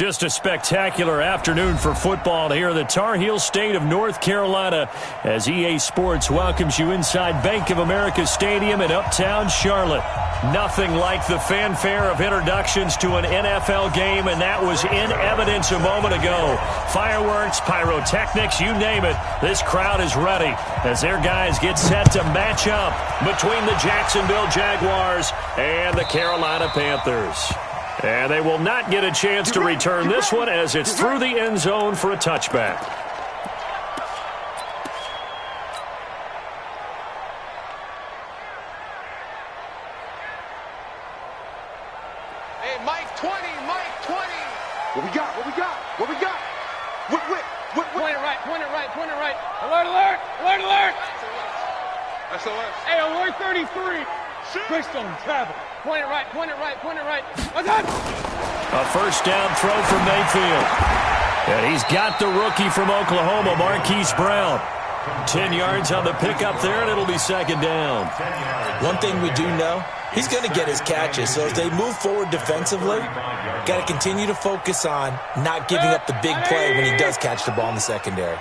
Just a spectacular afternoon for football here in the Tar Heel state of North Carolina as EA Sports welcomes you inside Bank of America Stadium in uptown Charlotte. Nothing like the fanfare of introductions to an NFL game, and that was in evidence a moment ago. Fireworks, pyrotechnics, you name it. This crowd is ready as their guys get set to match up between the Jacksonville Jaguars and the Carolina Panthers. And they will not get a chance to return this one as it's through the end zone for a touchback. Hey, Mike 20, Mike 20. What we got? What we got? What we got? What? Point it right, point it right, point it right. Alert, alert, alert, alert. SOS. Hey, alert 33. Crystal travel. Point it right, point it right, point it right. A first down throw from Mayfield. And he's got the rookie from Oklahoma, Marquise Brown. 10 yards on the pickup there, and it'll be second down. One thing we do know, he's going to get his catches. So as they move forward defensively, got to continue to focus on not giving up the big play when he does catch the ball in the secondary.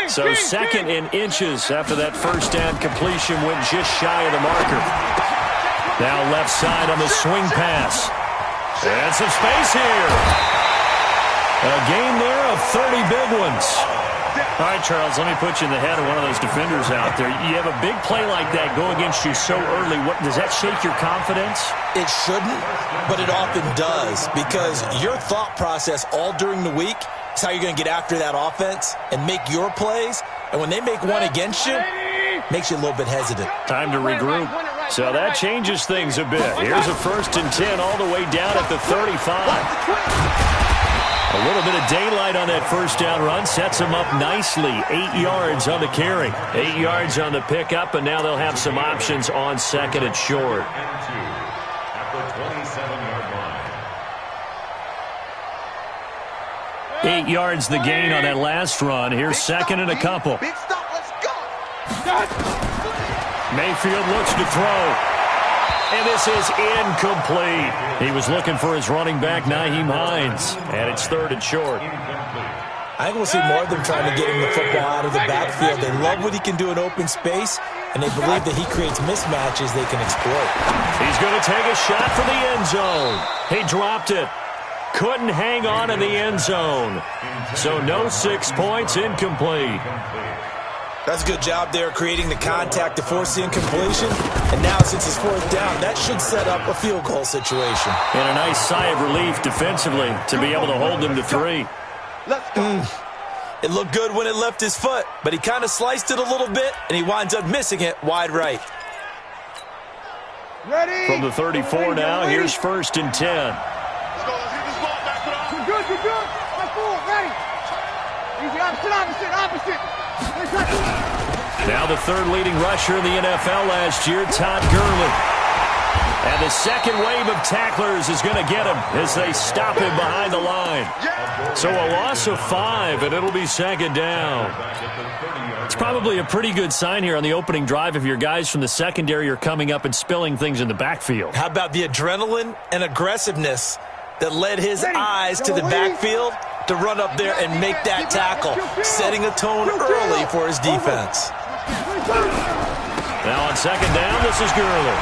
So second in inches after that first down completion went just shy of the marker. Now left side on the swing pass. And some space here. A gain there of 30 big ones. All right, Charles, let me put you in the head of one of those defenders out there. You have a big play like that go against you so early. What does that shake your confidence? It shouldn't, but it often does because your thought process all during the week is how you're going to get after that offense and make your plays. And when they make one against you, makes you a little bit hesitant. Time to regroup. So that changes things a bit. Here's a 1st and 10 all the way down at the 35. A little bit of daylight on that first down run sets them up nicely. 8 yards on the carry. 8 yards on the pickup, and now they'll have some options on second and short. At the 27-yard line. 8 yards the gain on that last run. Here's second and a couple. Big stop. Let's go. Mayfield looks to throw. And this is incomplete. He was looking for his running back, Nyheim Hines. And it's 3rd and short. I think we'll see more of them trying to get him the football out of the backfield. They love what he can do in open space, and they believe that he creates mismatches they can exploit. He's going to take a shot for the end zone. He dropped it. Couldn't hang on in the end zone. So no 6 points, incomplete. That's a good job there creating the contact to force the incompletion. And now since it's 4th down, that should set up a field goal situation. And a nice sigh of relief defensively to be able to hold them to 3. Let's go. It looked good when it left his foot, but he kind of sliced it a little bit, and he winds up missing it wide right. Ready? From the 34 now, here's 1st and 10. Let's go. Let's get this ball back. You're good, you're good. Let's go, ready. Easy, opposite. Now the 3rd leading rusher in the NFL last year, Todd Gurley. And the second wave of tacklers is going to get him as they stop him behind the line. So a loss of 5, and it'll be second down. It's probably a pretty good sign here on the opening drive if your guys from the secondary are coming up and spilling things in the backfield. How about the adrenaline and aggressiveness that led his eyes to the backfield to run up there and make that tackle, setting a tone early for his defense. Now on second down, this is Gurley.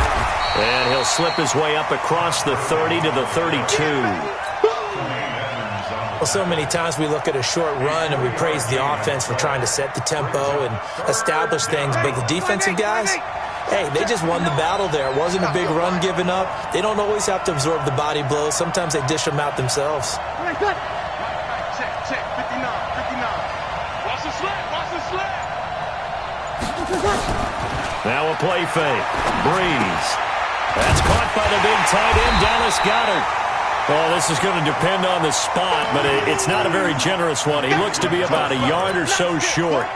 And he'll slip his way up across the 30 to the 32. Well, so many times we look at a short run and we praise the offense for trying to set the tempo and establish things, but the defensive guys, hey, they just won the battle there. It wasn't a big run given up. They don't always have to absorb the body blows. Sometimes they dish them out themselves. Check. 59. Watch the slant. Now a play fake. Breeze. That's caught by the big tight end, Dallas Goedert. Well, this is going to depend on the spot, but it's not a very generous one. He looks to be about a yard or so short.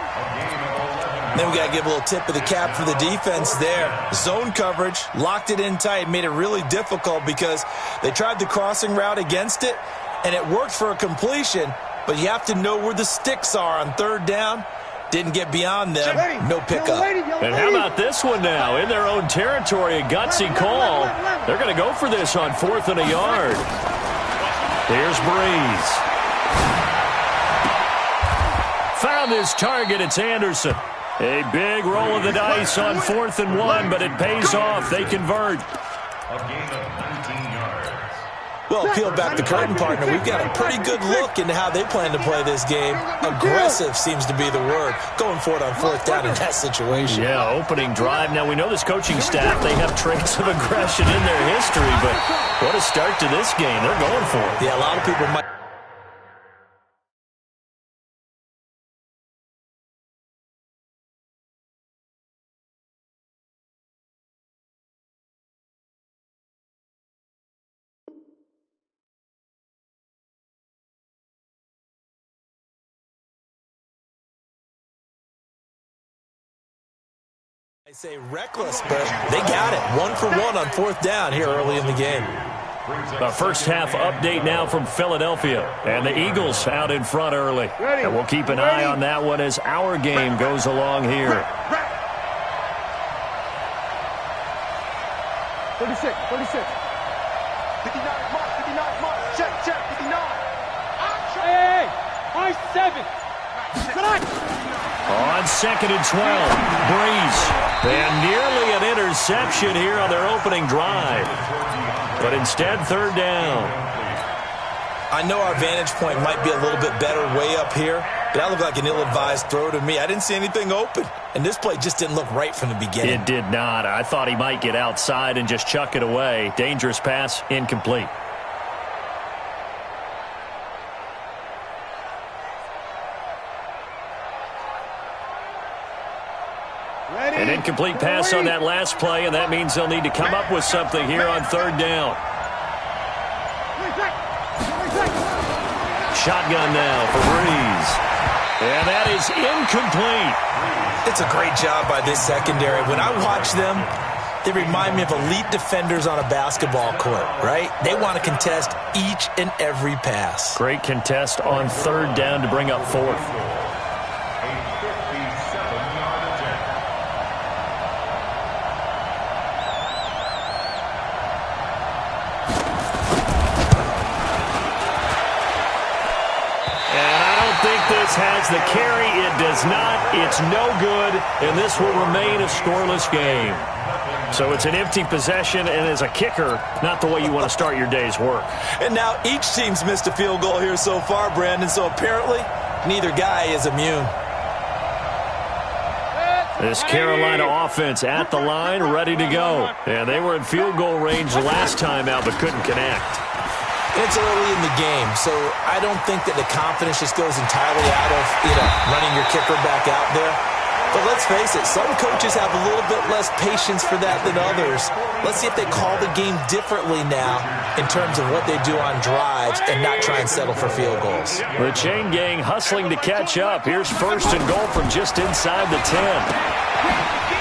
Then we got to give a little tip of the cap for the defense there. Zone coverage, locked it in tight, made it really difficult because they tried the crossing route against it, and it worked for a completion, but you have to know where the sticks are on 3rd down. Didn't get beyond them. No pickup. And how about this one now? In their own territory, a gutsy call. They're going to go for this on 4th and a yard. Here's Breeze. on this target. It's Anderson. A big roll of the dice on 4th and 1, but it pays off. They convert. A gain of 19 yards. Well, peel back the curtain, partner. We've got a pretty good look into how they plan to play this game. Aggressive seems to be the word. Going for it on 4th down in that situation. Yeah, opening drive. Now, we know this coaching staff, they have traits of aggression in their history, but what a start to this game. They're going for it. Yeah, a lot of people might... I say reckless, but they got it. 1 for 1 on 4th down here early in the game. The first half update now from Philadelphia. And the Eagles out in front early. And we'll keep an eye on that one as our game goes along here. 36. 59, mark, 59, mark. Check, 59. Hey, I 7. On 2nd and 12, Breeze. And nearly an interception here on their opening drive. But instead, 3rd down. I know our vantage point might be a little bit better way up here, but that looked like an ill-advised throw to me. I didn't see anything open, and this play just didn't look right from the beginning. It did not. I thought he might get outside and just chuck it away. Dangerous pass, incomplete. An incomplete pass on that last play, and that means they'll need to come up with something here on 3rd down. Shotgun now for Breeze. And that is incomplete. It's a great job by this secondary. When I watch them, they remind me of elite defenders on a basketball court, right? They want to contest each and every pass. Great contest on 3rd down to bring up 4th. Has the carry. It does not. It's no good, and this will remain a scoreless game. So it's an empty possession, and as a kicker, not the way you want to start your day's work. And now each team's missed a field goal here so far, Brandon, so apparently neither guy is immune. This Carolina offense at the line, ready to go. And they were in field goal range last time out, but couldn't connect. It's early in the game, so I don't think that the confidence just goes entirely out of, running your kicker back out there. But let's face it, some coaches have a little bit less patience for that than others. Let's see if they call the game differently now in terms of what they do on drives and not try and settle for field goals. The chain gang hustling to catch up. Here's 1st and goal from just inside the 10.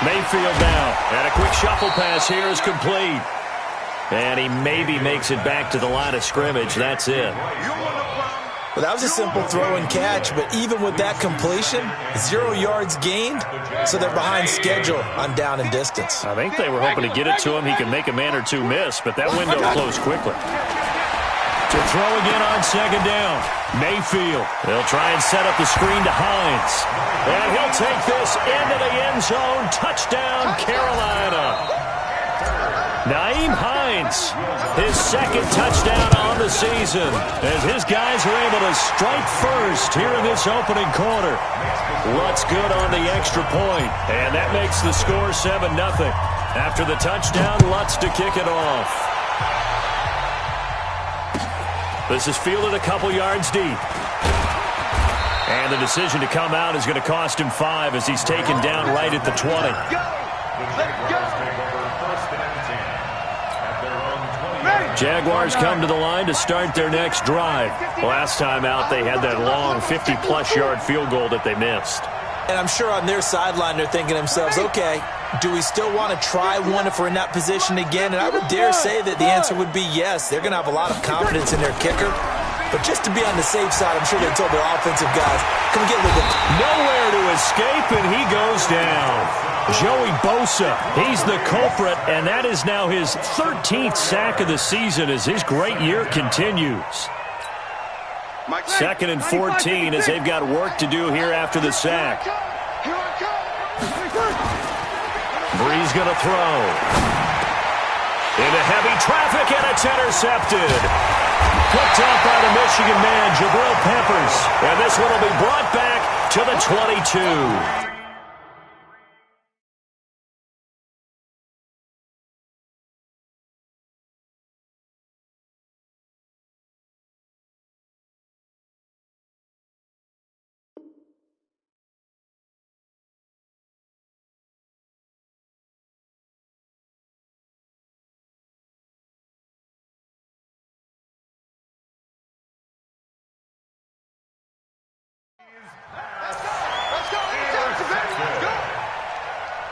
Mayfield now, and a quick shuffle pass here is complete. And he maybe makes it back to the line of scrimmage. That's it. Well, that was a simple throw and catch, but even with that completion, 0 yards gained, so they're behind schedule on down and distance. I think they were hoping to get it to him. He can make a man or two miss, but that window closed quickly. To throw again on 2nd down. Mayfield. They'll try and set up the screen to Hines. And he'll take this into the end zone. Touchdown, Carolina. Naeem Hines, his 2nd touchdown on the season, as his guys are able to strike first here in this opening quarter. Lutz good on the extra point, and that makes the score 7-0. After the touchdown, Lutz to kick it off. This is fielded a couple yards deep. And the decision to come out is going to cost him 5 as he's taken down right at the 20. Jaguars come to the line to start their next drive. Last time out, they had that long 50-plus yard field goal that they missed. And I'm sure on their sideline, they're thinking to themselves, okay, do we still want to try one if we're in that position again? And I would dare say that the answer would be yes. They're going to have a lot of confidence in their kicker. But just to be on the safe side, I'm sure they told their offensive guys, come get a little bit. Nowhere to escape, and he goes down. Joey Bosa, he's the culprit, and that is now his 13th sack of the season as his great year continues. 2nd and 14 as they've got work to do here after the sack. Breeze going to throw. Into heavy traffic, and it's intercepted. Picked up by the Michigan man, Jabril Peppers. And this one will be brought back to the 22.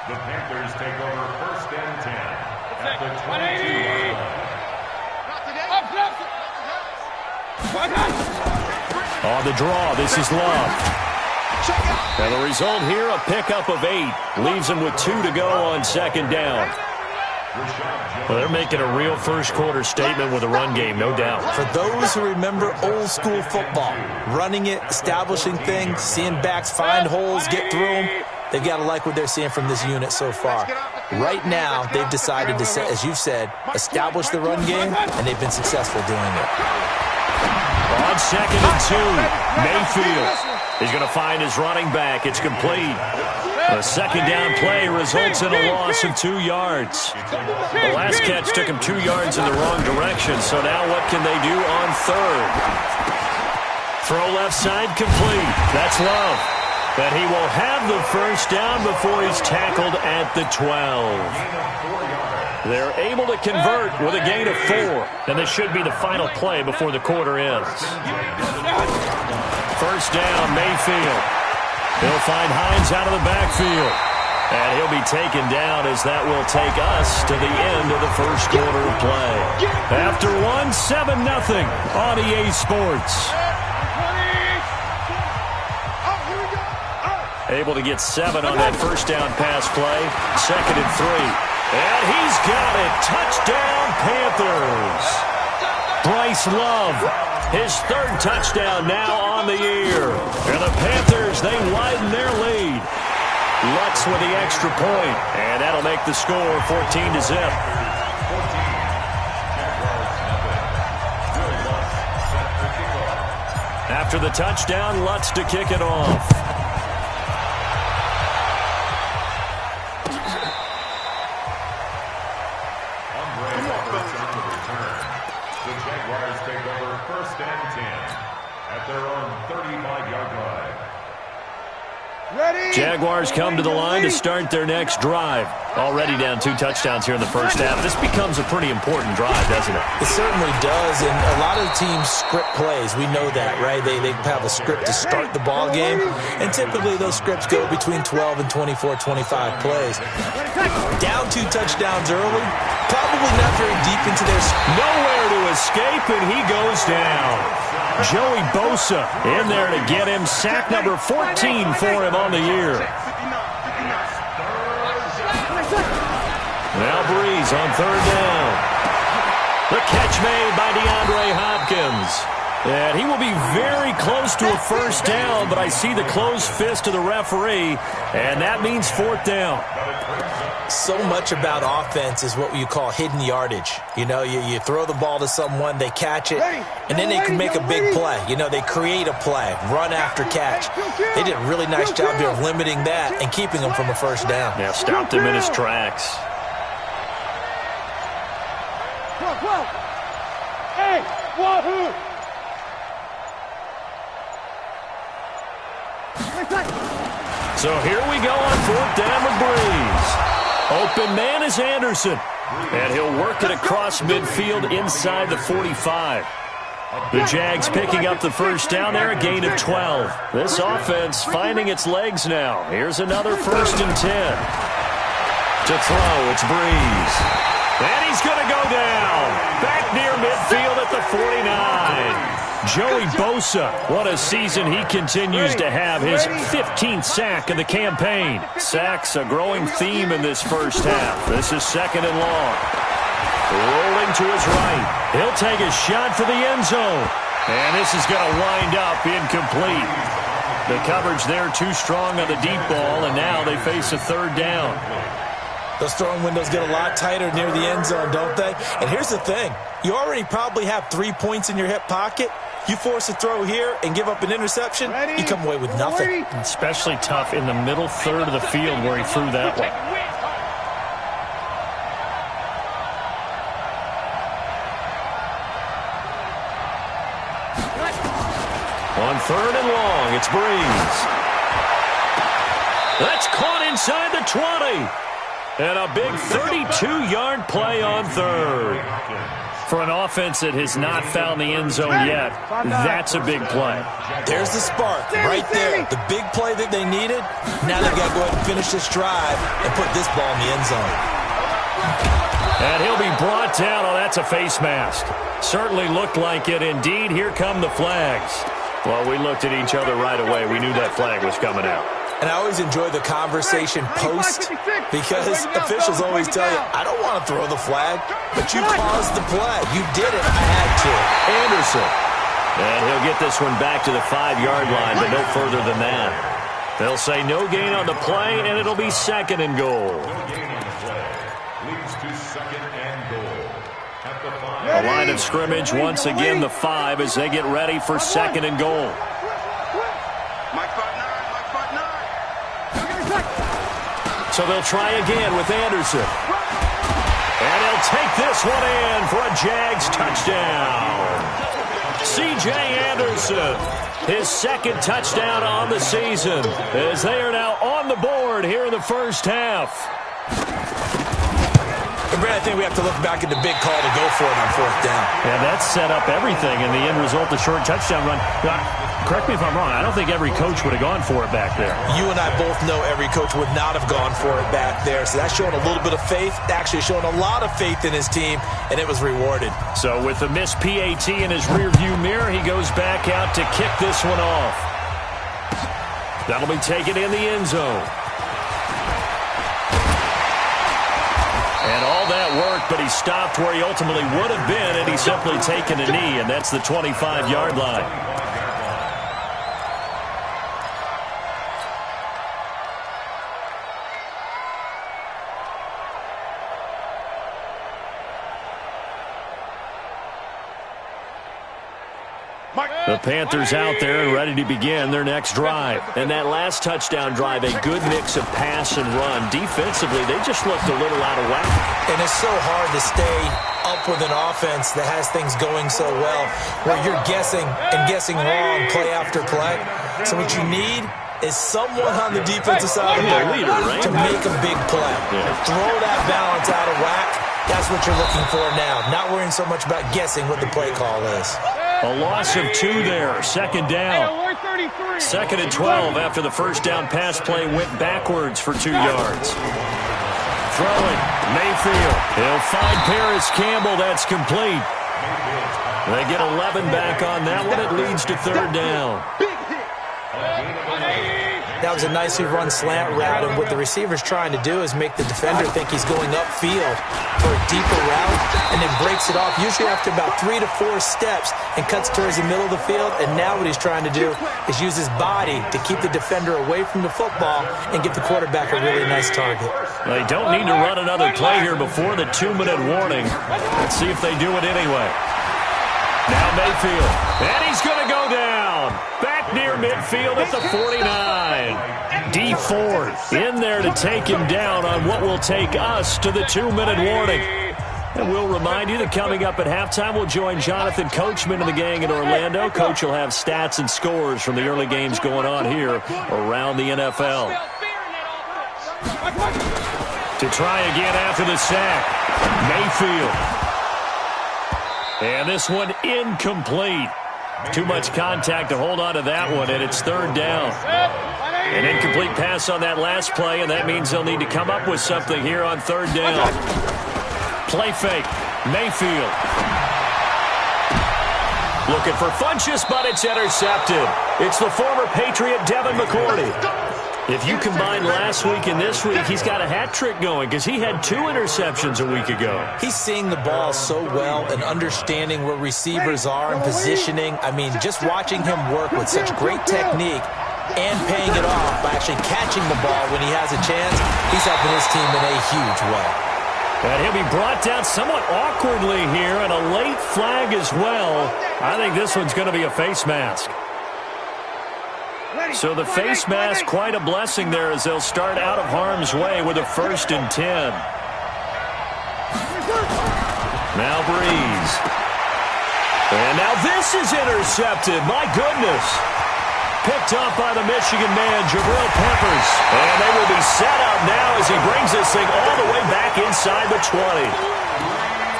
The Panthers take over 1st and 10 at the 22-yard line. On the draw, this is Love. And the result here, a pickup of 8. Leaves them with 2 to go on 2nd down. Well, they're making a real first-quarter statement with a run game, no doubt. For those who remember old-school football, running it, establishing things, seeing backs find holes, get through them, they've got to like what they're seeing from this unit so far. Right now, they've decided to, as you've said, establish the run game, and they've been successful doing it. On 2nd and 2, Mayfield is going to find his running back. It's complete. The 2nd down play results in a loss of 2 yards. The last catch took him 2 yards in the wrong direction, so now what can they do on 3rd? Throw left side complete. That's Love. But he will have the 1st down before he's tackled at the 12. They're able to convert with a gain of 4. And this should be the final play before the quarter ends. 1st down, Mayfield. He'll find Hines out of the backfield. And he'll be taken down as that will take us to the end of the 1st quarter of play. After 7-0 on EA Sports. Able to get 7 on that 1st down pass play. 2nd and 3. And he's got it. Touchdown, Panthers. Bryce Love, his 3rd touchdown now on the year. And the Panthers, they widen their lead. Lutz with the extra point. And that'll make the score 14-0. After the touchdown, Lutz to kick it off. The Jaguars take over 1st and 10 at their own 35-yard line. Jaguars come to the line to start their next drive. Already down 2 touchdowns here in the 1st half. This becomes a pretty important drive, doesn't it? It certainly does, and a lot of teams script plays. We know that, right? They have a script to start the ball game, and typically those scripts go between 12 and 24, 25 plays. Down 2 touchdowns early, probably not very deep into their... Nowhere to escape, and he goes down. Joey Bosa in there to get him. Sack number 14 for him on the year. Now Breeze on 3rd down. The catch made by DeAndre Hopkins. And he will be very close to a 1st down, but I see the closed fist of the referee, and that means 4th down. So much about offense is what you call hidden yardage. You know, you throw the ball to someone, they catch it, and then they can make a big play. You know, they create a play, run after catch. They did a really nice job here of limiting that and keeping him from a 1st down. Yeah, stopped him in his tracks. Hey, wahoo! So here we go on 4th down with Breeze. Open man is Anderson. And he'll work it across midfield inside the 45. The Jags picking up the 1st down there, a gain of 12. This offense finding its legs now. Here's another 1st and 10. To throw, it's Breeze. And he's going to go down. Back near midfield at the 49. Joey Bosa, what a season he continues to have. His 15th sack of the campaign. Sacks a growing theme in this 1st half. This is 2nd and long. Rolling to his right. He'll take a shot for the end zone. And this is going to wind up incomplete. The coverage there too strong on the deep ball, and now they face a third down. Those throwing windows get a lot tighter near the end zone, don't they? And here's the thing. You already probably have 3 points in your hip pocket. You force a throw here and give up an interception, you come away with nothing. Especially tough in the middle third of the field where he threw that one. On third and long, it's Breeze. That's caught inside the 20. And a big 32-yard play on third. For an offense that has not found the end zone yet, that's a big play. There's the spark right there. The big play that they needed. Now they've got to go ahead and finish this drive and put this ball in the end zone. And he'll be brought down. Oh, that's a face mask. Certainly looked like it. Indeed, here come the flags. Well, we looked at each other right away. We knew that flag was coming out. And I always enjoy the conversation post because officials always tell you, I don't want to throw the flag, but you caused the play. You did it. I had to. Anderson. And he'll get this one back to the 5-yard line, but no further than that. They'll say no gain on the play, and it'll be second and goal. No gain on the play. Leads to second and goal. At the 5. The line of scrimmage, once again, the 5 as they get ready for second and goal. So they'll try again with Anderson. And he'll take this one in for a Jags touchdown. C.J. Anderson, his second touchdown on the season, as they are now on the board here in the first half. And Brad, I think we have to look back at the big call to go for it on fourth down. Yeah, that set up everything in the end result, the short touchdown run. Correct me if I'm wrong. I don't think every coach would have gone for it back there. You and I both know every coach would not have gone for it back there. So that's showing a little bit of faith, actually showing a lot of faith in his team, and it was rewarded. So with the missed PAT in his rearview mirror, he goes back out to kick this one off. That'll be taken in the end zone. And all that worked, but he stopped where he ultimately would have been, and he's simply taken a knee, and that's the 25-yard line. The Panthers out there and ready to begin their next drive. And that last touchdown drive, a good mix of pass and run. Defensively, they just looked a little out of whack. And it's so hard to stay up with an offense that has things going so well, where you're guessing and guessing wrong play after play. So what you need is someone on the defensive side of the ball to make a big play. Throw that balance out of whack. That's what you're looking for now. Not worrying so much about guessing what the play call is. A loss of 2 there. Second down. Second and 12 after the first down pass play went backwards for 2 yards. Throwing. Mayfield. He'll find Paris Campbell. That's complete. They get 11 back on that one. It leads to third down. That was a nicely run slant route, and what the receiver's trying to do is make the defender think he's going upfield for a deeper route, and then breaks it off, usually after about 3 to 4 steps, and cuts towards the middle of the field. And now what he's trying to do is use his body to keep the defender away from the football and get the quarterback a really nice target. They don't need to run another play here before the 2-minute warning. Let's see if they do it anyway. Now Mayfield, and he's going to go down. Back near midfield at the 49. D Ford in there to take him down on what will take us to the 2-minute warning. And we'll remind you that coming up at halftime, we'll join Jonathan Coachman and the gang in Orlando. Coach will have stats and scores from the early games going on here around the NFL. To try again after the sack, Mayfield. And this one incomplete. Too much contact to hold on to that one, and it's third down. An incomplete pass on that last play, and that means they'll need to come up with something here on third down. Play fake. Mayfield. Looking for Funchess, but it's intercepted. It's the former Patriot Devin McCourty. If you combine last week and this week, he's got a hat trick going because he had 2 interceptions a week ago. He's seeing the ball so well and understanding where receivers are and positioning. I mean, just watching him work with such great technique and paying it off by actually catching the ball when he has a chance, he's helping his team in a huge way. And he'll be brought down somewhat awkwardly here, and a late flag as well. I think this one's going to be a face mask. So the face mask, quite a blessing there as they'll start out of harm's way with a 1st and 10. Now Breeze. And now this is intercepted. My goodness. Picked off by the Michigan man, Jabril Peppers. And they will be set up now as he brings this thing all the way back inside the 20.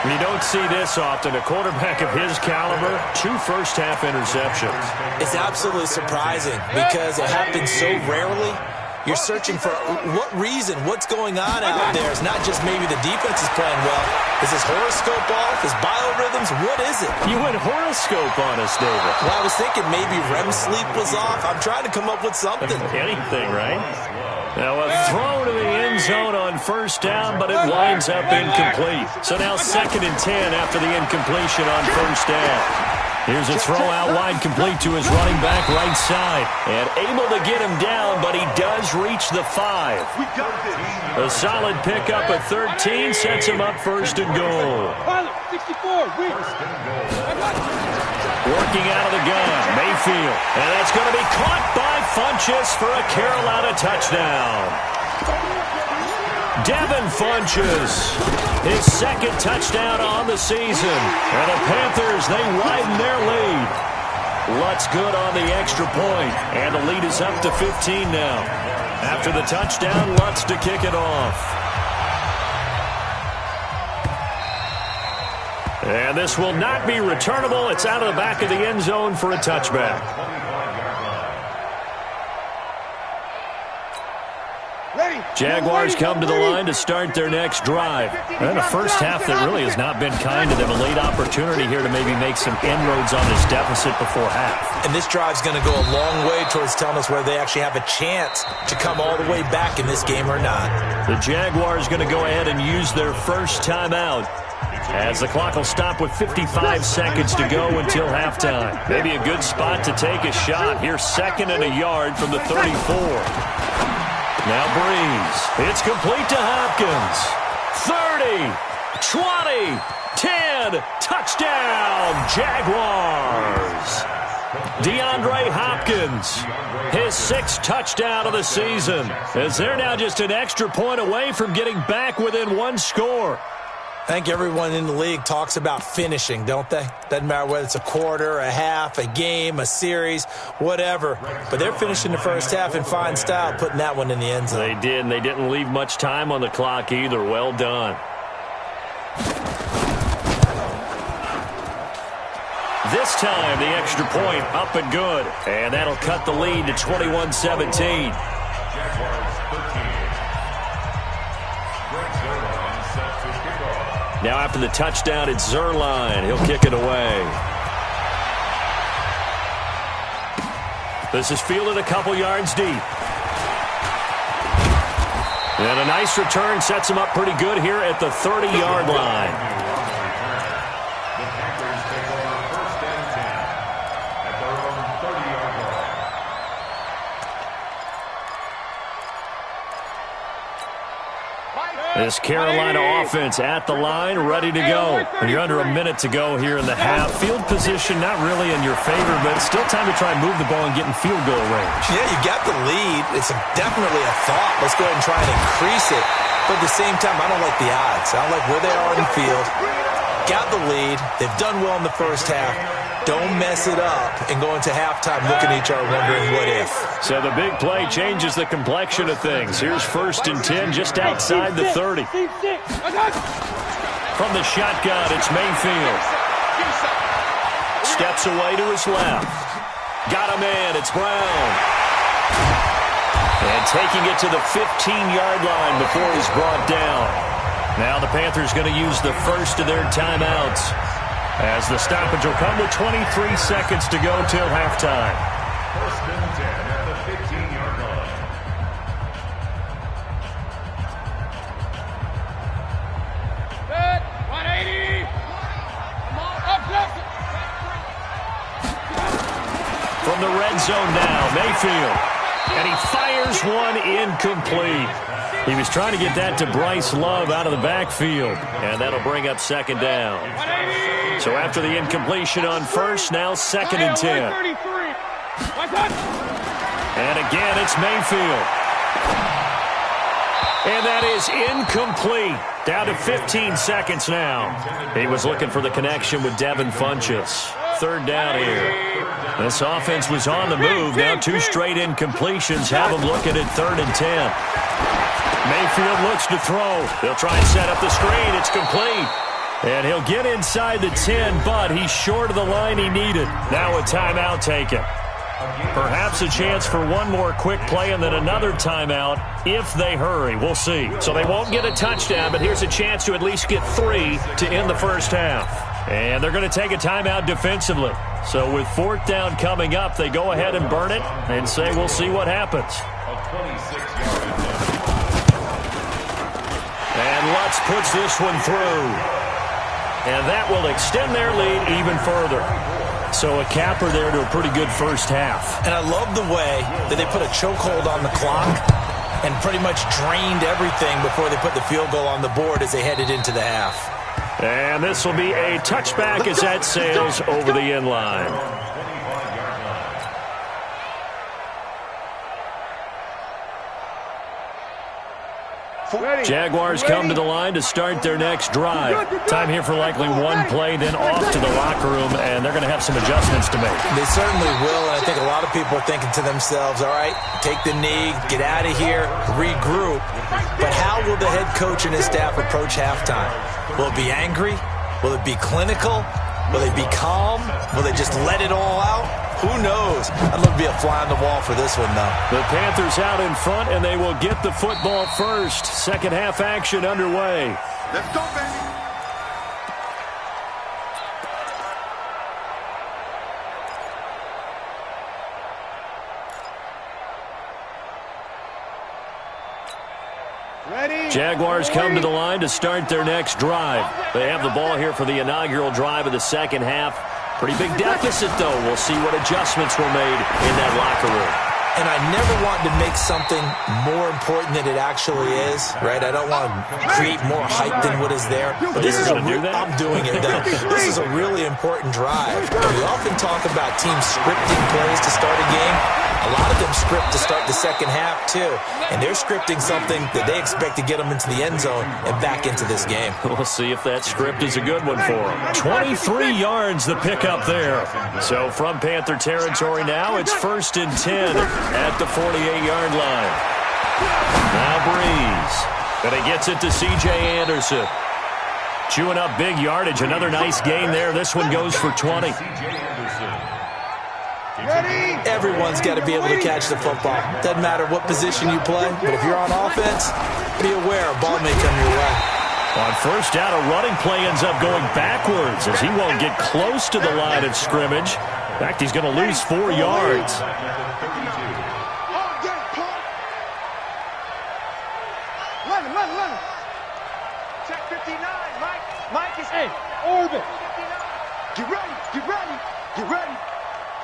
You don't see this often. A quarterback of his caliber, 2 first-half interceptions. It's absolutely surprising because it happens so rarely. You're searching for what reason, what's going on out there. It's not just maybe the defense is playing well. Is his horoscope off? His biorhythms? What is it? You went horoscope on us, David. Well, I was thinking maybe REM sleep was off. I'm trying to come up with something. Anything, right? Now a throw to the end zone on 1st down, but it winds up incomplete. So now 2nd and 10 after the incompletion on 1st down. Here's a throw out wide complete to his running back right side. And able to get him down, but he does reach the 5. A solid pickup at 13 sets him up 1st and goal. 64, Working out of the gun, Mayfield. And that's going to be caught by Funchess for a Carolina touchdown. Devin Funchess, his 2nd touchdown on the season. And the Panthers, they widen their lead. Lutz good on the extra point. And the lead is up to 15 now. After the touchdown, Lutz to kick it off. And this will not be returnable. It's out of the back of the end zone for a touchback. Jaguars come to the line to start their next drive. And a first half that really has not been kind to them. A late opportunity here to maybe make some inroads on this deficit before half. And this drive's going to go a long way towards telling us whether they actually have a chance to come all the way back in this game or not. The Jaguars going to go ahead and use their first timeout, as the clock will stop with 55 seconds to go until halftime. Maybe a good spot to take a shot. Here's 2nd and a yard from the 34. Now Breeze. It's complete to Hopkins. 30, 20, 10. Touchdown, Jaguars. DeAndre Hopkins, his 6th touchdown of the season, as they're now just an extra point away from getting back within 1 score. I think everyone in the league talks about finishing, don't they? Doesn't matter whether it's a quarter, a half, a game, a series, whatever. But they're finishing the first half in fine style, putting that one in the end zone. They did, and they didn't leave much time on the clock either. Well done. This time, the extra point up and good. And that'll cut the lead to 21-17. Now after the touchdown, it's Zerline. He'll kick it away. This is fielded a couple yards deep. And a nice return sets him up pretty good here at the 30-yard line. This Carolina offense at the line, ready to go. And you're under a minute to go here in the half. Field position not really in your favor, but still time to try and move the ball and get in field goal range. Yeah, you got the lead. It's definitely a thought. Let's go ahead and try and increase it. But at the same time, I don't like the odds. I don't like where they are in the field. Got the lead. They've done well in the first half. Don't mess it up and go into halftime looking at each other wondering what if. So the big play changes the complexion of things. Here's 1st and 10 just outside the 30. From the shotgun, it's Mayfield. Steps away to his left. Got a man, it's Brown. And taking it to the 15-yard line before he's brought down. Now the Panthers going to use the first of their timeouts, as the stoppage will come with 23 seconds to go till halftime. 1st and 10 at the 15-yard line. end zone now. Mayfield. And he fires one incomplete. He was trying to get that to Bryce Love out of the backfield. And that'll bring up second down. So after the incompletion on first, now 2nd and 10. And again, it's Mayfield. And that is incomplete. Down to 15 seconds now. He was looking for the connection with Devin Funchess. 3rd down here. This offense was on the move. Now 2 straight incompletions have them looking at 3rd and 10. Mayfield looks to throw. They'll try and set up the screen. It's complete. And he'll get inside the 10, but he's short of the line he needed. Now a timeout taken. Perhaps a chance for one more quick play and then another timeout if they hurry. We'll see. So they won't get a touchdown, but here's a chance to at least get 3 to end the first half. And they're going to take a timeout defensively. So with 4th down coming up, they go ahead and burn it and say we'll see what happens. And Lutz puts this one through. And that will extend their lead even further. So a capper there to a pretty good first half. And I love the way that they put a chokehold on the clock and pretty much drained everything before they put the field goal on the board as they headed into the half. And this will be a touchback as that sails over the end line. Jaguars come to the line to start their next drive. Time here for likely one play, then off to the locker room, and they're going to have some adjustments to make. They certainly will, and I think a lot of people are thinking to themselves, all right, take the knee, get out of here, regroup. But how will the head coach and his staff approach halftime? Will it be angry? Will it be clinical? Will they be calm? Will they just let it all out? Who knows? I'd love to be a fly on the wall for this one, though. The Panthers out in front, and they will get the football first. Second half action underway. Let's go, baby. Jaguars come to the line to start their next drive. They have the ball here for the inaugural drive of the second half. Pretty big deficit, though. We'll see what adjustments were made in that locker room. And I never want to make something more important than it actually is, right? I don't want to create more hype than what is there. But this is I'm doing it, though. This is a really important drive. We often talk about teams scripting plays to start a game. A lot of them script to start the second half, too. And they're scripting something that they expect to get them into the end zone and back into this game. We'll see if that script is a good one for them. 23 yards the pickup there. So from Panther territory now, it's 1st and 10 at the 48-yard line. Now Breeze. And he gets it to C.J. Anderson. Chewing up big yardage. Another nice gain there. This one goes for 20. Everyone's got to be able to catch the football. Doesn't matter what position you play, but if you're on offense, be aware a ball may come your way. On first down, a running play ends up going backwards as he won't get close to the line of scrimmage. In fact, he's going to lose 4 yards. Check 59, Mike. Mike is in. Orbit. Get ready. Get ready. Get ready.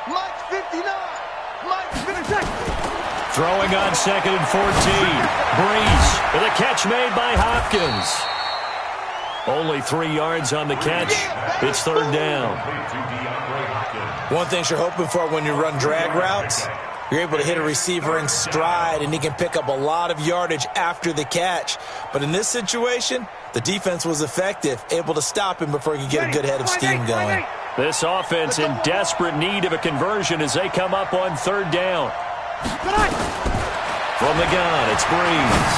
Mike's 59. Mike's 59. Throwing on 2nd and 14. Breeze with a catch made by Hopkins. Only 3 yards on the catch. It's 3rd down. One thing you're hoping for when you run drag routes, you're able to hit a receiver in stride, and he can pick up a lot of yardage after the catch. But in this situation, the defense was effective, able to stop him before he could get a good head of steam going. This offense in desperate need of a conversion as they come up on 3rd down. From the gun, it's Breeze.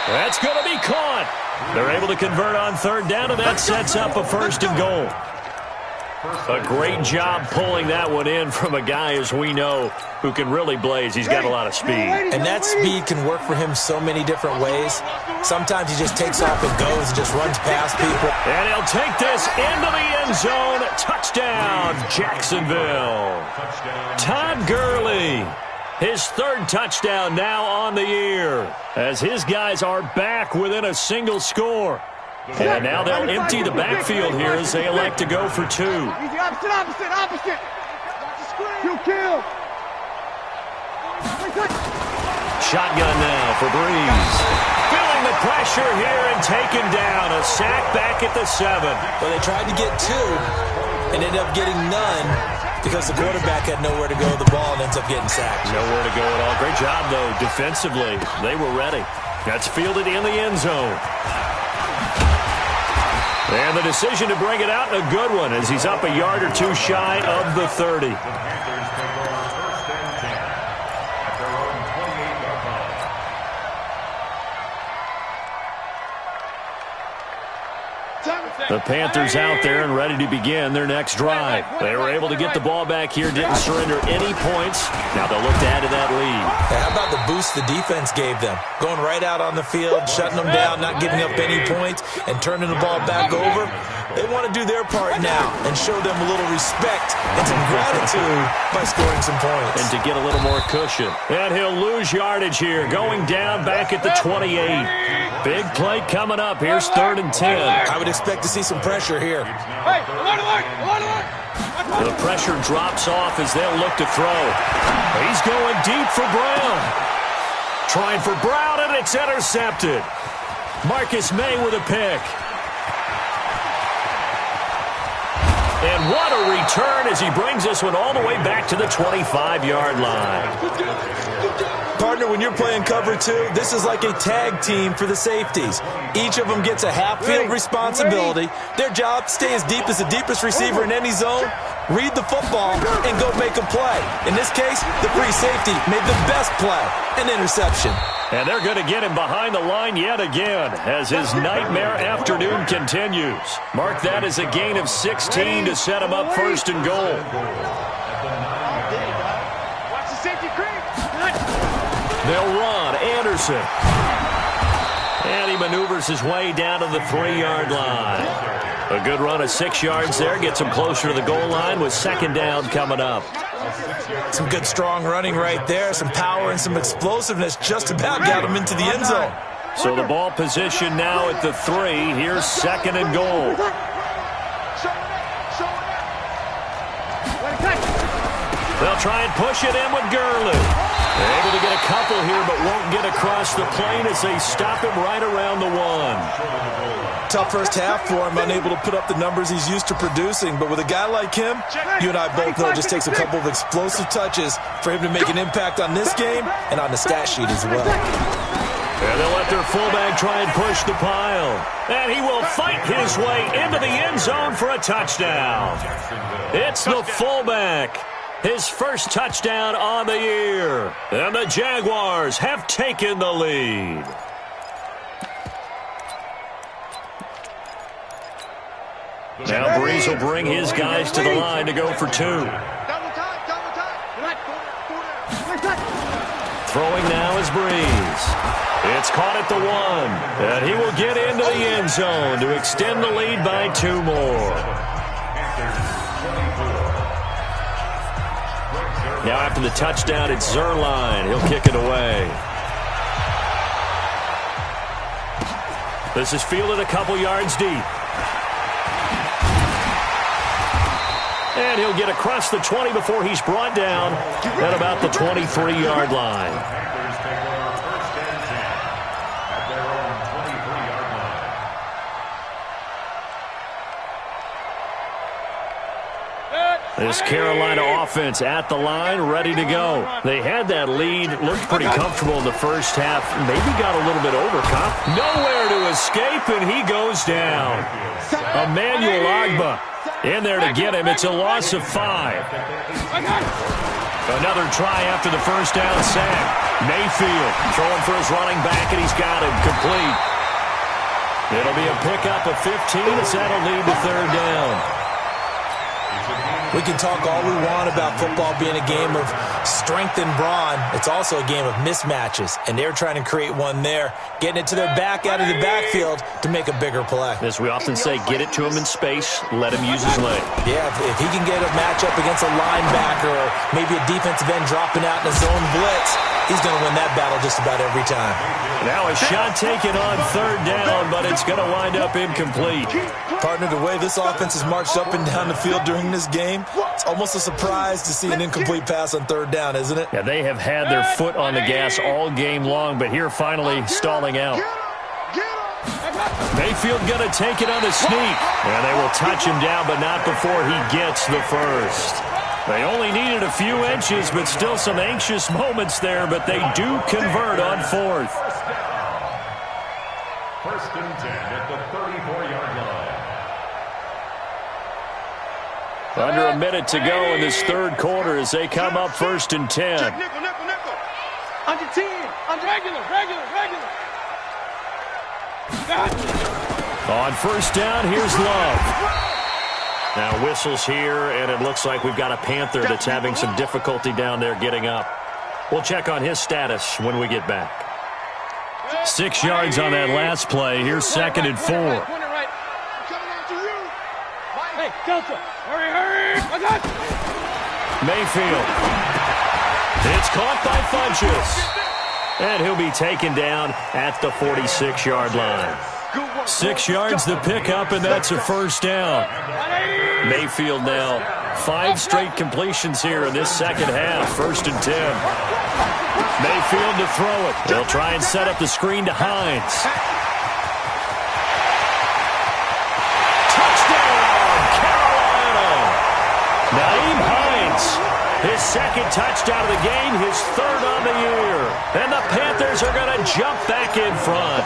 That's going to be caught. They're able to convert on 3rd down, and that sets up a 1st and goal. A great job pulling that one in from a guy, as we know, who can really blaze. He's got a lot of speed. And that speed can work for him so many different ways. Sometimes he just takes off and goes and just runs past people. And he'll take this into the end zone. Touchdown, Jacksonville. Todd Gurley. His 3rd touchdown now on the year as his guys are back within a single score. And now they'll empty the backfield here as they elect to go for 2. Easy, opposite. Kill. Shotgun now for Breeze. Feeling the pressure here and taken down. A sack back at the 7. Well, they tried to get 2 and ended up getting none because the quarterback had nowhere to go with the ball and ends up getting sacked. Nowhere to go at all. Great job, though, defensively. They were ready. That's fielded in the end zone. And the decision to bring it out, a good one, as he's up a yard or 2 shy of the 30. The Panthers out there and ready to begin their next drive. They were able to get the ball back here, didn't surrender any points. Now they'll look to add to that lead. How about the boost the defense gave them? Going right out on the field, shutting them down, not giving up any points, and turning the ball back over. They want to do their part now and show them a little respect and some gratitude by scoring some points. And to get a little more cushion. And he'll lose yardage here, going down back at the 28. Big play coming up. Here's 3rd and 10. I would expect to see some pressure here. Hey, alert. The pressure drops off as they'll look to throw. He's going deep for Brown. Trying for Brown, and it's intercepted. Marcus May with a pick. And what a return as he brings this one all the way back to the 25-yard line. Partner, when you're playing cover 2, this is like a tag team for the safeties. Each of them gets a half-field responsibility. Their job, stay as deep as the deepest receiver in any zone, read the football, and go make a play. In this case, the free safety made the best play, an interception. And they're going to get him behind the line yet again as his nightmare afternoon continues. Mark that as a gain of 16 to set him up 1st and goal. Watch the safety creep. They'll run. Anderson. And he maneuvers his way down to the 3-yard line. A good run of 6 yards there. Gets him closer to the goal line with 2nd down coming up. Some good strong running right there. Some power and some explosiveness just about got him into the end zone. So the ball position now at the 3. Here's 2nd and goal. They'll try and push it in with Gurley. They're able to get a couple here, but won't get across the plane as they stop him right around the 1. Tough first half for him, unable to put up the numbers he's used to producing. But with a guy like him, you and I both know it just takes a couple of explosive touches for him to make an impact on this game and on the stat sheet as well. And they'll let their fullback try and push the pile. And he will fight his way into the end zone for a touchdown. It's the fullback. His first touchdown on the year. And the Jaguars have taken the lead. Now Breeze will bring his guys to the line to go for 2. Double time. Throwing now is Breeze. It's caught at the 1. And he will get into the end zone to extend the lead by 2 more. Now after the touchdown, it's Zerline. He'll kick it away. This is fielded a couple yards deep. And he'll get across the 20 before he's brought down at about the 23-yard line. This Carolina offense at the line, ready to go. They had that lead, looked pretty comfortable in the first half, maybe got a little bit overconfident. Nowhere to escape, and he goes down. Emmanuel Ogbah in there to get him. It's a loss of 5. Another try after the first down sack. Mayfield throwing for his running back, and he's got him complete. It'll be a pickup of 15 as that'll lead to 3rd down. We can talk all we want about football being a game of strength and brawn. It's also a game of mismatches, and they're trying to create one there, getting it to their back out of the backfield to make a bigger play. As we often say, get it to him in space, let him use his leg. Yeah, if he can get a matchup against a linebacker or maybe a defensive end dropping out in a zone blitz, he's going to win that battle just about every time. Now a shot taken on third down, but it's going to wind up incomplete. Partner, the way this offense has marched up and down the field during this game, it's almost a surprise to see an incomplete pass on third down, isn't it? Yeah, they have had their foot on the gas all game long, but here finally stalling out. Mayfield going to take it on the sneak. And they will touch him down, but not before he gets the first. They only needed a few inches, but still some anxious moments there, but they do convert on fourth. First and 10 at the 34-yard line. Under a minute to go in this third quarter as they come up first and 10. Check, nickel, nickel, nickel. Under 10. Under regular. On first down, here's Love. Now whistles here, and it looks like we've got a Panther that's having some difficulty down there getting up. We'll check on his status when we get back. 6 yards on that last play. Here's second and 4. Hey, Delta, hurry. Mayfield. It's caught by Funchess. And he'll be taken down at the 46-yard line. 6 yards the pickup, and that's a first down. Mayfield now 5 straight completions here in this second half. First and 10. Mayfield to throw it. They'll try and set up the screen to Hines. Touchdown, Carolina! Naeem Hines, his second touchdown of the game, his third on the year. And the Panthers are going to jump back in front.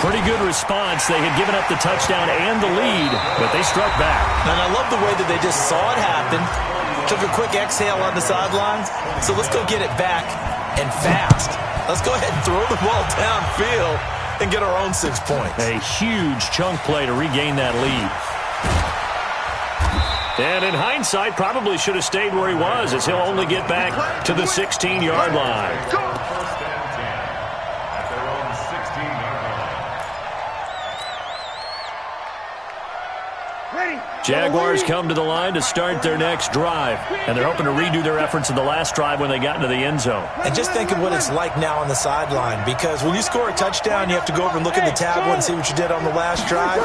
Pretty good response. They had given up the touchdown and the lead, but they struck back. And I love the way that they just saw it happen, took a quick exhale on the sidelines. So let's go get it back and fast. Let's go ahead and throw the ball downfield and get our own 6 points. A huge chunk play to regain that lead. And in hindsight, probably should have stayed where he was, as he'll only get back to the 16-yard line. First and 10 at their own 16-yard line. Jaguars come to the line to start their next drive, and they're hoping to redo their efforts in the last drive when they got into the end zone. And just think of what it's like now on the sideline, because when you score a touchdown, you have to go over and look at the tablet and see what you did on the last drive.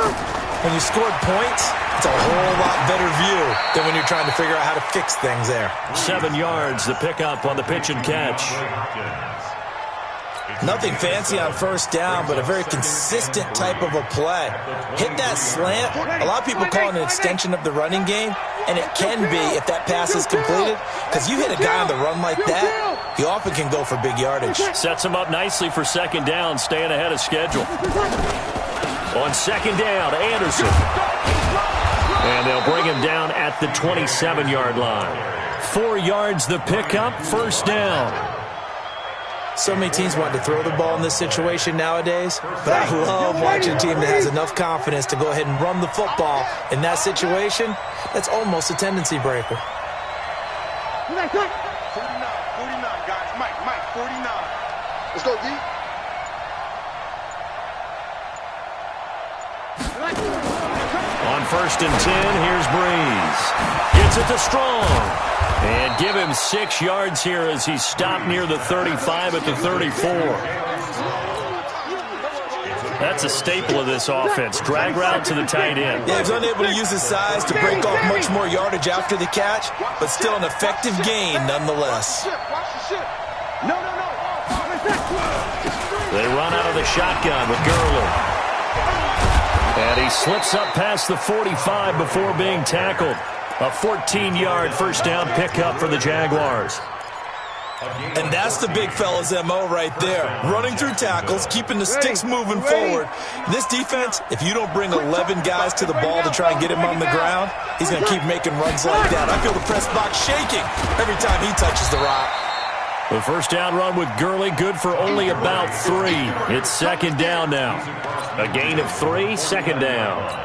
When you scored points, it's a whole lot better view than when you're trying to figure out how to fix things there. 7 yards, the pickup on the pitch and catch. Nothing fancy on first down, but a very consistent type of a play. Hit that slant. A lot of people call it an extension of the running game, and it can be if that pass is completed, because you hit a guy on the run like that, he often can go for big yardage. Sets him up nicely for second down, staying ahead of schedule. On second down, Anderson. And they'll bring him down at the 27-yard line. 4 yards the pickup, first down. So many teams want to throw the ball in this situation nowadays, but I love watching a team that has enough confidence to go ahead and run the football in that situation. That's almost a tendency breaker. 49, guys. Mike, 49. Let's go, D. On first and 10, here's Breeze. Gets it to Strong. And give him 6 yards here as he's stopped near the 35 at the 34. That's a staple of this offense. Drag route to the tight end. Yeah, he's unable to use his size to break off much more yardage after the catch, but still an effective gain nonetheless. They run out of the shotgun with Gurley. And he slips up past the 45 before being tackled. A 14-yard first down pickup for the Jaguars. And that's the big fella's MO right there. Running through tackles, keeping the sticks moving forward. This defense, if you don't bring 11 guys to the ball to try and get him on the ground, he's going to keep making runs like that. I feel the press box shaking every time he touches the rock. The first down run with Gurley, good for only about 3. It's second down now. A gain of 3, second down.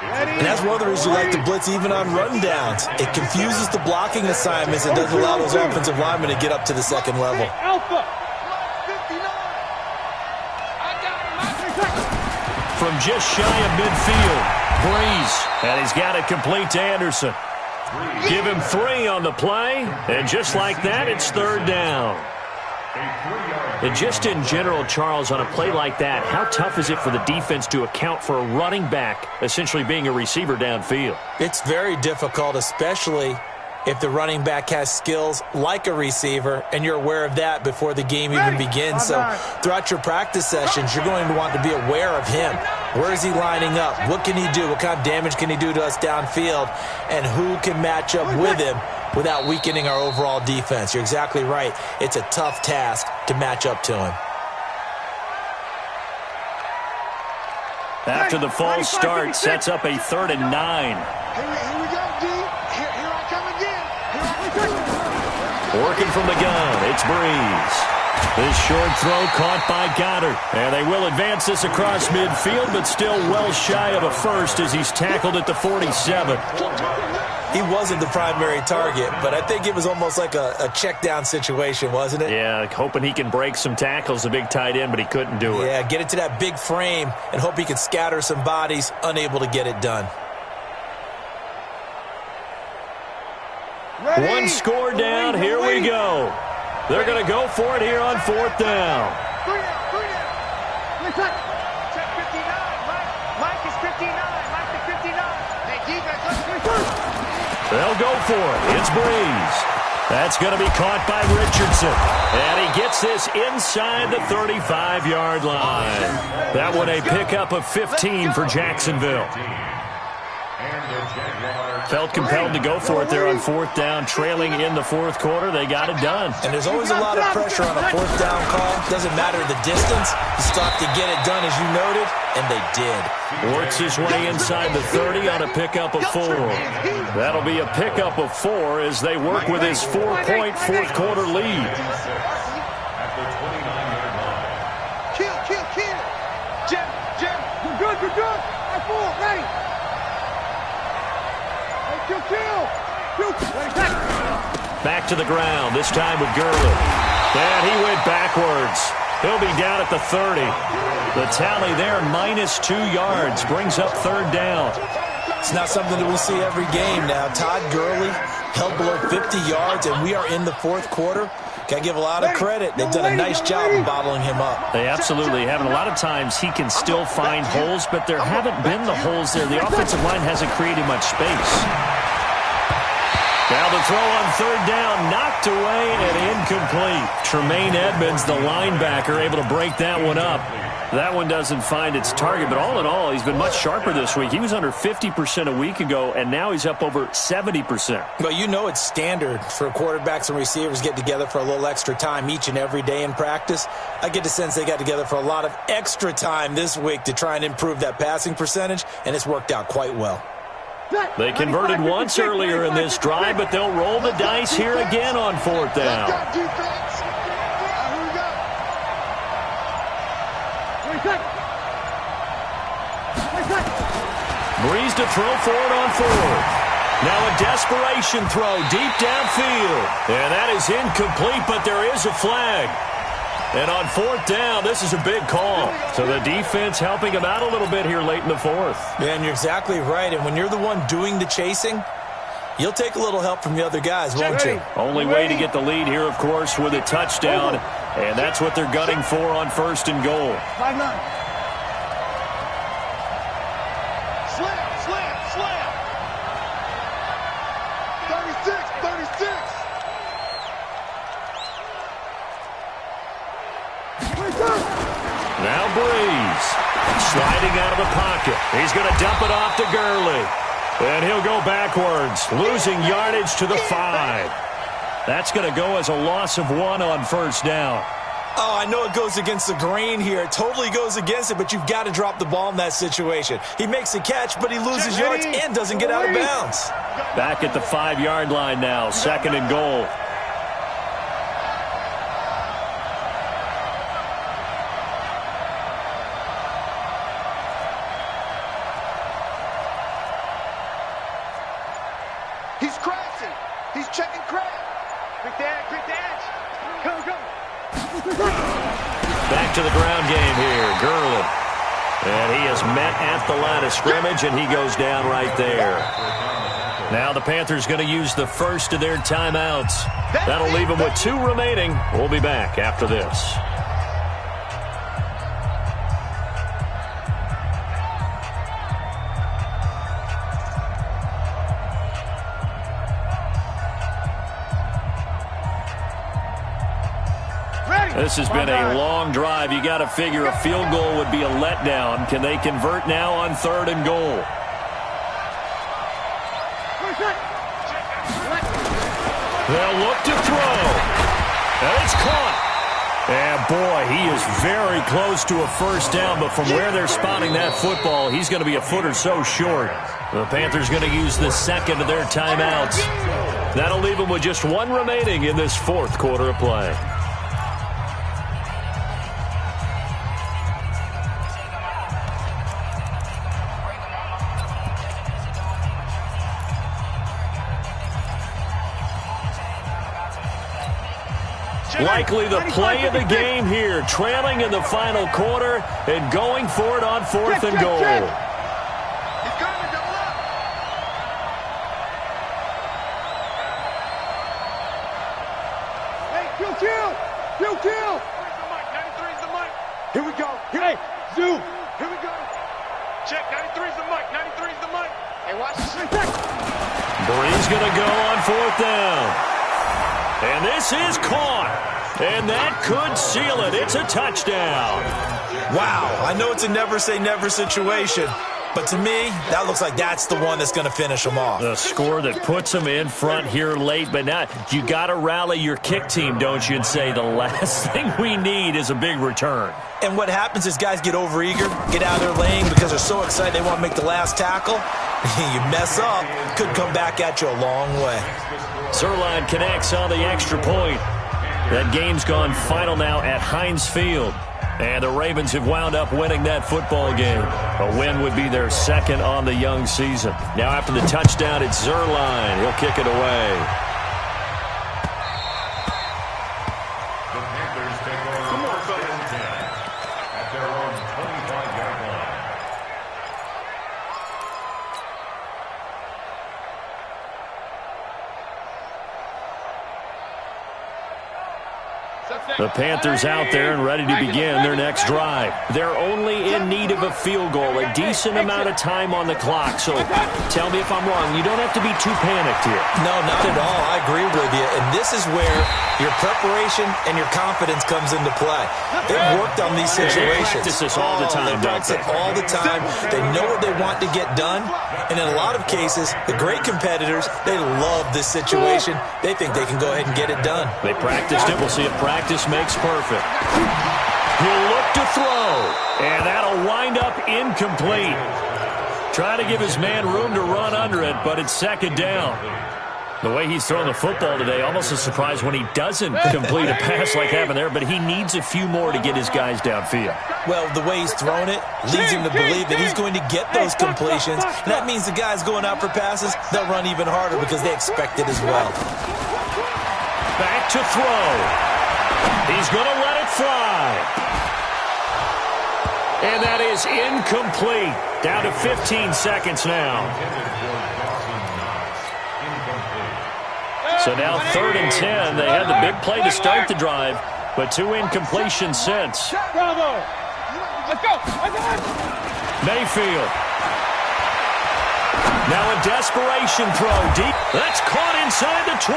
And that's one of the reasons you like to blitz even on rundowns. It confuses the blocking assignments and doesn't allow those offensive linemen to get up to the second level. From just shy of midfield, Breeze, and he's got it complete to Anderson. Give him 3 on the play, and just like that, it's third down. And just in general, Charles, on a play like that, how tough is it for the defense to account for a running back essentially being a receiver downfield? It's very difficult, especially if the running back has skills like a receiver, and you're aware of that before the game even begins. So throughout your practice sessions, you're going to want to be aware of him. Where is he lining up? What can he do? What kind of damage can he do to us downfield? And who can match up with him without weakening our overall defense? You're exactly right. It's a tough task to match up to him. After the false start, sets up a 3rd and 9. Here we go, D. Here I come again. Working from the gun, it's Breeze. This short throw caught by Goddard. And they will advance this across midfield, but still well shy of a first as he's tackled at the 47. He wasn't the primary target, but I think it was almost like a check down situation, wasn't it? Yeah, hoping he can break some tackles, a big tight end, but he couldn't do it. Yeah, get it to that big frame and hope he can scatter some bodies, unable to get it done. One score down, here we go. They're going to go for it here on 4th down. Check 59. Mike is 59. Mike is 59. Hey, defense, let's They'll go for it. It's Breeze. That's going to be caught by Richardson. And he gets this inside the 35-yard line. That one a pickup of 15 for Jacksonville. Felt compelled to go for it there on 4th down, trailing in the 4th quarter. They got it done. And there's always a lot of pressure on a 4th down call. Doesn't matter the distance. You still have to get it done, as you noted, and they did. Works his way inside the 30 on a pickup of 4. That'll be a pickup of 4 as they work with his 4-point 4th quarter lead. Kill. Jim. You're good. That's 4, ready. Back to the ground, this time with Gurley. And he went backwards. He'll be down at the 30. The tally there, -2 yards, brings up 3rd down. It's not something that we see every game now. Todd Gurley held below 50 yards, and we are in the 4th quarter. Got to give a lot of credit. They've done a nice job of bottling him up. They absolutely have. And a lot of times he can still find holes, but there haven't been the holes there. The offensive line hasn't created much space. Now the throw on 3rd down, knocked away and incomplete. Tremaine Edmonds, the linebacker, able to break that one up. That one doesn't find its target, but all in all, he's been much sharper this week. He was under 50% a week ago, and now he's up over 70%. Well, you know it's standard for quarterbacks and receivers get together for a little extra time each and every day in practice. I get the sense they got together for a lot of extra time this week to try and improve that passing percentage, and it's worked out quite well. They converted once earlier in this drive, but they'll roll the dice here again on 4th down. Breeze to throw for it on 4th. Now a desperation throw deep downfield. And that is incomplete, but there is a flag. And on 4th down, this is a big call. So the defense helping him out a little bit here late in the 4th. Yeah, and you're exactly right. And when you're the one doing the chasing, you'll take a little help from the other guys, won't you? Only way to get the lead here, of course, with a touchdown. And that's what they're gunning for on 1st and goal. 5-9. Slam. 36. Now Breeze, sliding out of the pocket. He's going to dump it off to Gurley. And he'll go backwards, losing yardage to the 5. That's going to go as a loss of 1 on 1st down. Oh, I know it goes against the grain here. It totally goes against it, but you've got to drop the ball in that situation. He makes a catch, but he loses yards and doesn't get out of bounds. Back at the 5-yard line now, 2nd and goal. He's checking Craig. Quick dash. Go. Back to the ground game here. Gurley. And he is met at the line of scrimmage, and he goes down right there. Now the Panthers going to use the first of their timeouts. That'll leave them with 2 remaining. We'll be back after this. This has been a long drive. You got to figure a field goal would be a letdown. Can they convert now on 3rd and goal? They'll look to throw. And it's caught. And boy, he is very close to a first down, but from where they're spotting that football, he's going to be a foot or so short. The Panthers going to use the second of their timeouts. That'll leave them with just 1 remaining in this 4th quarter of play. Likely the play of the game here, trailing in the final quarter and going for it on 4th and goal. He's going to double up. Hey, kill. 93's the mic. Here we go. Hey, zoom. Here we go. Check, 93's the mic. 93's the mic. Hey, watch this. Bree's going to go on 4th down. And this is caught. And that could seal it. It's a touchdown. Wow, I know it's a never-say-never situation, but to me, that looks like that's the one that's going to finish them off. The score that puts them in front here late, but now you got to rally your kick team, don't you, and say the last thing we need is a big return. And what happens is guys get overeager, get out of their lane because they're so excited they want to make the last tackle. You mess up, could come back at you a long way. Zerline connects on the extra point. That game's gone final now at Heinz Field. And the Ravens have wound up winning that football game. A win would be their 2nd on the young season. Now after the touchdown, it's Zerline. He'll kick it away. The Panthers take over 1st and 10 at their own 25-yard line. The Panthers out there and ready to begin their next drive. They're only in need of a field goal, a decent amount of time on the clock. So tell me if I'm wrong. You don't have to be too panicked here. No, not at all. I agree with you. And this is where your preparation and your confidence comes into play. They've worked on these situations. They practice this all the time, They practice it all the time. They know what they want to get done. And in a lot of cases, the great competitors, they love this situation. They think they can go ahead and get it done. They practiced it. We'll see if practice makes perfect. He'll look to throw, and that'll wind up incomplete. Trying to give his man room to run under it, but it's 2nd down. The way he's throwing the football today, almost a surprise when he doesn't complete a pass like having there, but he needs a few more to get his guys downfield. Well, the way he's thrown it leads him to believe that he's going to get those completions. And that means the guys going out for passes, they'll run even harder because they expect it as well. Back to throw. He's going to let it fly. And that is incomplete. Down to 15 seconds now. So now 3rd and 10. They had the big play to start the drive, but 2 incompletions since. Bravo. Let's go. Mayfield. Now a desperation throw deep. That's caught inside the 20.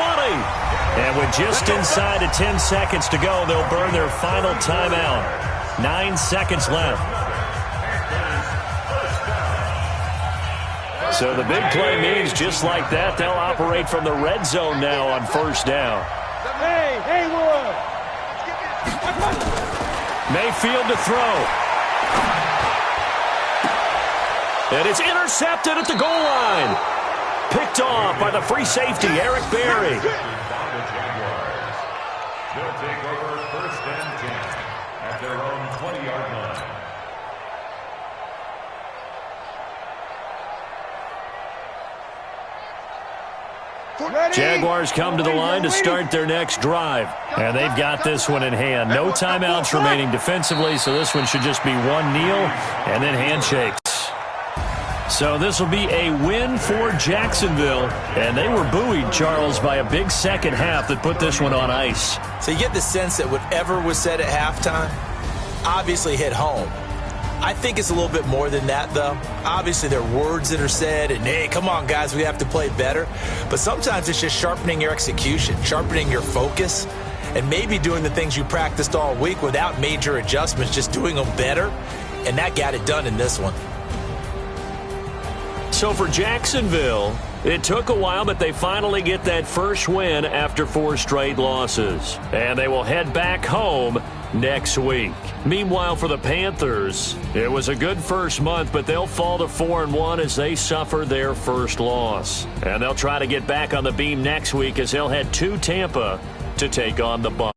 And with just inside of 10 seconds to go, they'll burn their final timeout. 9 seconds left. So the big play means just like that, they'll operate from the red zone now on 1st down. Hey, Haywood. Mayfield to throw. And it's intercepted at the goal line. Picked off by the free safety, Eric Berry. They'll take over 1st and 10 at their own 20-yard line. Jaguars come to the line to start their next drive. And they've got this one in hand. No timeouts remaining defensively, so this one should just be one kneel and then handshakes. So this will be a win for Jacksonville. And they were buoyed, Charles, by a big second half that put this one on ice. So you get the sense that whatever was said at halftime obviously hit home. I think it's a little bit more than that, though. Obviously, there are words that are said, and, hey, come on, guys, we have to play better. But sometimes it's just sharpening your execution, sharpening your focus, and maybe doing the things you practiced all week without major adjustments, just doing them better. And that got it done in this one. So for Jacksonville, it took a while, but they finally get that first win after 4 straight losses. And they will head back home next week. Meanwhile, for the Panthers, it was a good first month, but they'll fall to 4-1 as they suffer their first loss. And they'll try to get back on the beam next week as they'll head to Tampa to take on the Bucs.